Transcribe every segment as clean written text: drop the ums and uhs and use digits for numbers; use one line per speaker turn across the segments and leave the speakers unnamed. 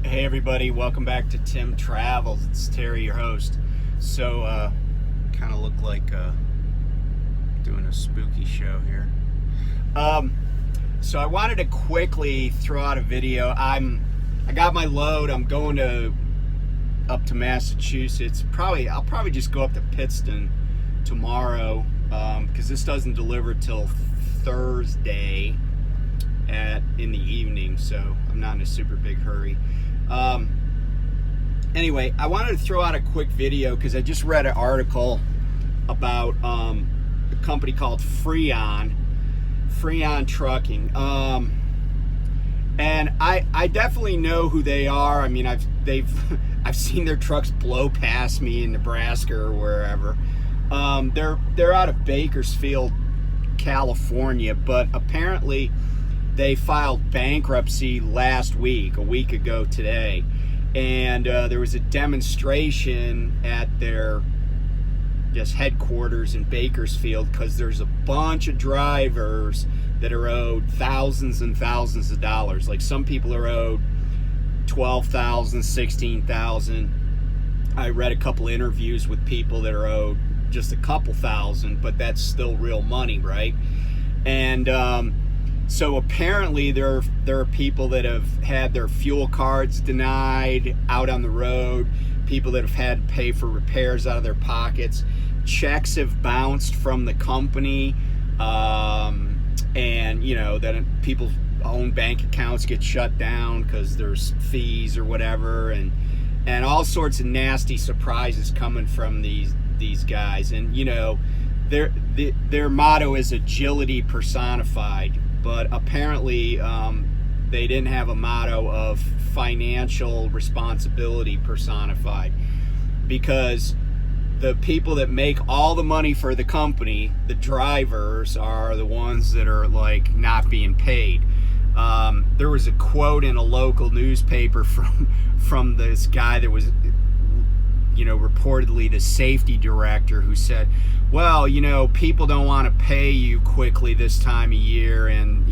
Hey everybody, welcome back to Tim Travels. It's Terry, your host. So, kind of look like doing a spooky show here. So I wanted to quickly throw out a video. I got my load. I'm going up to Massachusetts. I'll probably just go up to Pittston tomorrow because this doesn't deliver till Thursday in the evening, so I'm not in a super big hurry. Anyway, I wanted to throw out a quick video because I just read an article about a company called Freon Trucking, and I definitely know who they are. I mean, I've seen their trucks blow past me in Nebraska or wherever. They're out of Bakersfield, California, but apparently they filed bankruptcy a week ago today, and there was a demonstration at their headquarters in Bakersfield because there's a bunch of drivers that are owed thousands and thousands of dollars. Like, some people are owed $12,000, $16,000. I read a couple interviews with people that are owed just a couple thousand, but that's still real money, right? And so apparently there are people that have had their fuel cards denied out on the road, people that have had to pay for repairs out of their pockets, checks have bounced from the company, and that people's own bank accounts get shut down because there's fees or whatever, and all sorts of nasty surprises coming from these guys. And their motto is agility personified. But apparently they didn't have a motto of financial responsibility personified, because the people that make all the money for the company, the drivers, are the ones that are like not being paid. There was a quote in a local newspaper from this guy that was reportedly the safety director, who said, well, people don't want to pay you quickly this time of year, and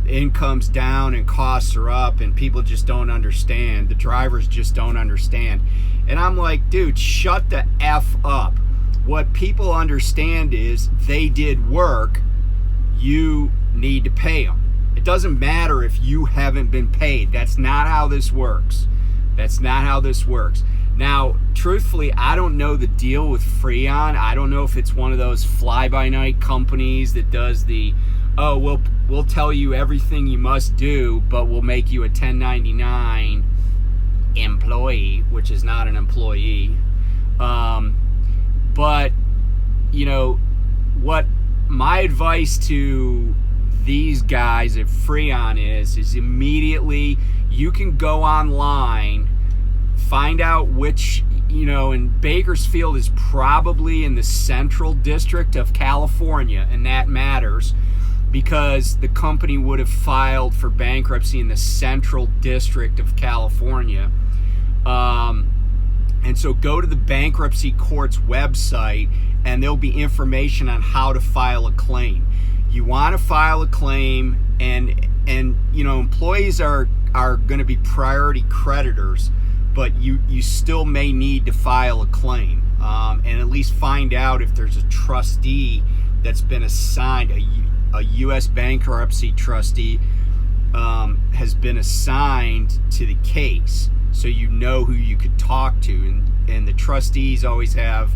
income's down and costs are up, and people just don't understand. The drivers just don't understand. And I'm like, dude, shut the F up. What people understand is they did work. You need to pay them. It doesn't matter if you haven't been paid. That's not how this works. Now, truthfully, I don't know the deal with Freon. I don't know if it's one of those fly-by-night companies that does we'll tell you everything you must do, but we'll make you a 1099 employee, which is not an employee. But, what my advice to these guys at Freon is immediately you can go online, find out which, and Bakersfield is probably in the Central District of California, and that matters because the company would have filed for bankruptcy in the Central District of California. And so go to the bankruptcy court's website, and there'll be information on how to file a claim. You want to file a claim, and employees are going to be priority creditors, but you still may need to file a claim, and at least find out if there's a trustee that's been assigned, a U.S. bankruptcy trustee has been assigned to the case, so you know who you could talk to. And the trustees always have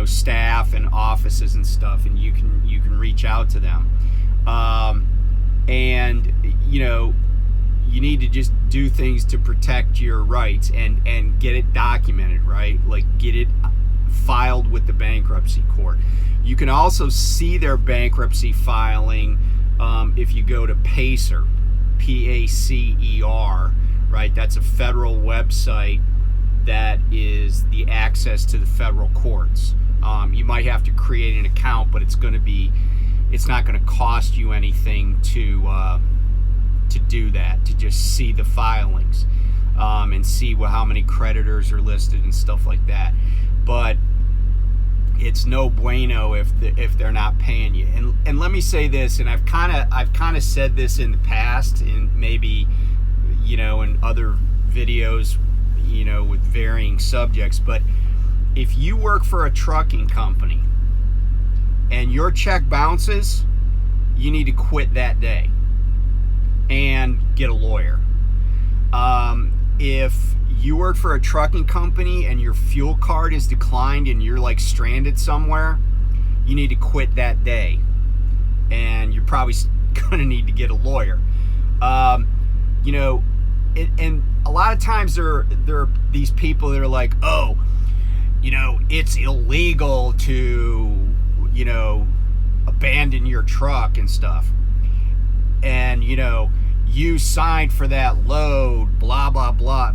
staff and offices and stuff, and you can reach out to them. And you need to just do things to protect your rights and get it documented, right? Like, get it filed with the bankruptcy court. You can also see their bankruptcy filing if you go to Pacer, PACER, right? That's a federal website that is the access to the federal courts. You might have to create an account, but it's not going to cost you anything to do that, to just see the filings and see how many creditors are listed and stuff like that. But it's no bueno if they're not paying you. And let me say this, and I've kind of said this in the past, and maybe in other videos, with varying subjects. But if you work for a trucking company and your check bounces, you need to quit that day and get a lawyer. If you work for a trucking company and your fuel card is declined and you're like stranded somewhere, you need to quit that day, and you're probably going to need to get a lawyer. And a lot of times there are these people that are like, oh, it's illegal to, abandon your truck and stuff. And, you signed for that load, blah, blah, blah.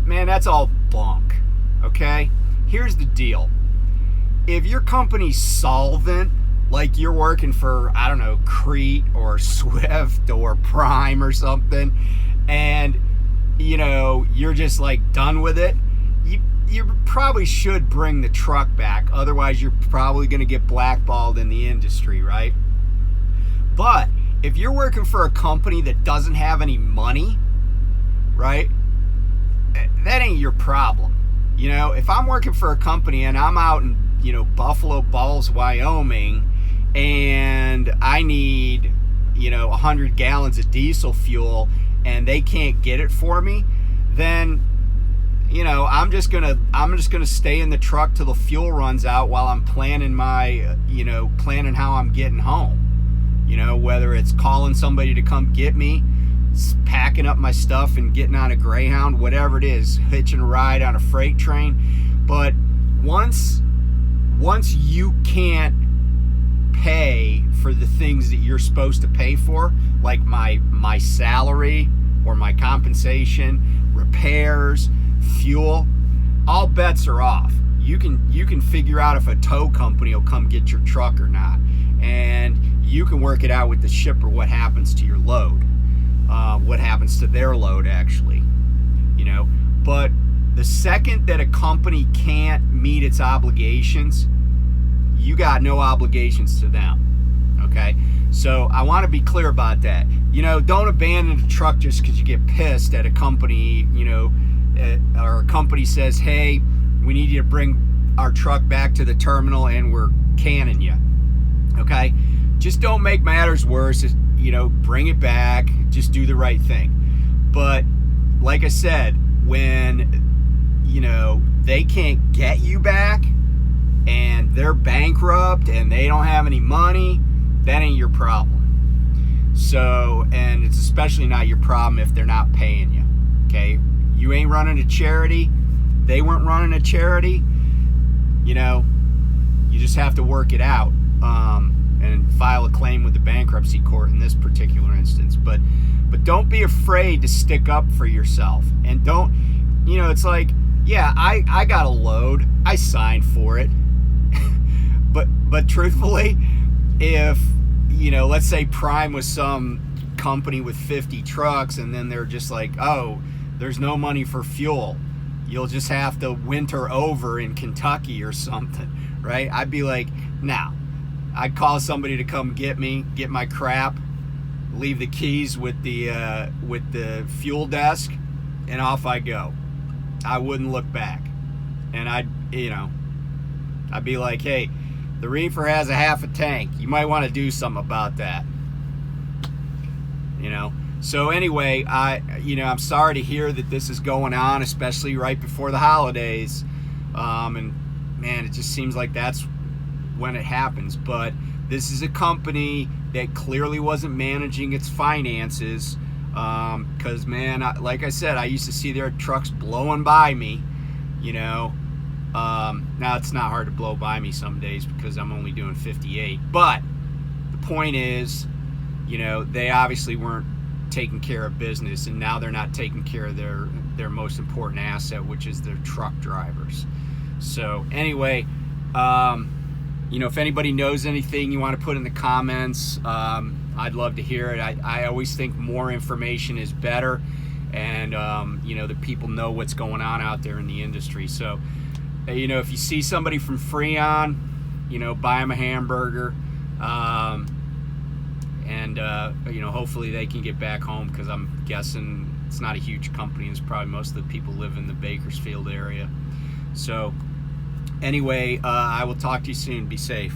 Man, that's all bunk, okay? Here's the deal. If your company's solvent, like you're working for, I don't know, Crete or Swift or Prime or something, and, you're just like done with it, you probably should bring the truck back. Otherwise, you're probably going to get blackballed in the industry, right? But if you're working for a company that doesn't have any money, right, that ain't your problem. If I'm working for a company and I'm out in, Buffalo Balls, Wyoming, and I need, 100 gallons of diesel fuel and they can't get it for me, then, I'm just gonna stay in the truck till the fuel runs out while I'm planning my, planning how I'm getting home. Whether it's calling somebody to come get me, packing up my stuff and getting on a Greyhound, whatever it is, hitching a ride on a freight train. But once you can't pay for the things that you're supposed to pay for, like my salary or my compensation, repairs, fuel, all bets are off. You can figure out if a tow company will come get your truck or not, and you can work it out with the shipper what happens to your load, what happens to their load actually, But the second that a company can't meet its obligations, you got no obligations to them, okay? So I want to be clear about that. Don't abandon the truck just because you get pissed at a company, or a company says, hey, we need you to bring our truck back to the terminal and we're canning you, okay? Just don't make matters worse. Bring it back. Just do the right thing. But like I said, when, they can't get you back and they're bankrupt and they don't have any money, that ain't your problem. So, and it's especially not your problem if they're not paying you, okay? You ain't running a charity. They weren't running a charity. You just have to work it out. And file a claim with the bankruptcy court in this particular instance. But don't be afraid to stick up for yourself. And don't, it's like, yeah, I got a load. I signed for it. but truthfully, if, let's say Prime was some company with 50 trucks and then they're just like, oh, there's no money for fuel. You'll just have to winter over in Kentucky or something, right? I'd be like, nah. I'd call somebody to come get me, get my crap, leave the keys with the fuel desk, and off I go. I wouldn't look back. And I'd be like, hey, the reefer has a half a tank. You might want to do something about that. So anyway, I'm sorry to hear that this is going on, especially right before the holidays. And man, it just seems like that's when it happens. But this is a company that clearly wasn't managing its finances, because man, like I said, I used to see their trucks blowing by me. Now it's not hard to blow by me some days because I'm only doing 58, but the point is, they obviously weren't taking care of business, and now they're not taking care of their most important asset, which is their truck drivers. So anyway, if anybody knows anything you want to put in the comments, I'd love to hear it. I always think more information is better, and that people know what's going on out there in the industry. So if you see somebody from Freon, buy them a hamburger, and hopefully they can get back home, because I'm guessing it's not a huge company. It's probably most of the people live in the Bakersfield area. So anyway, I will talk to you soon. Be safe.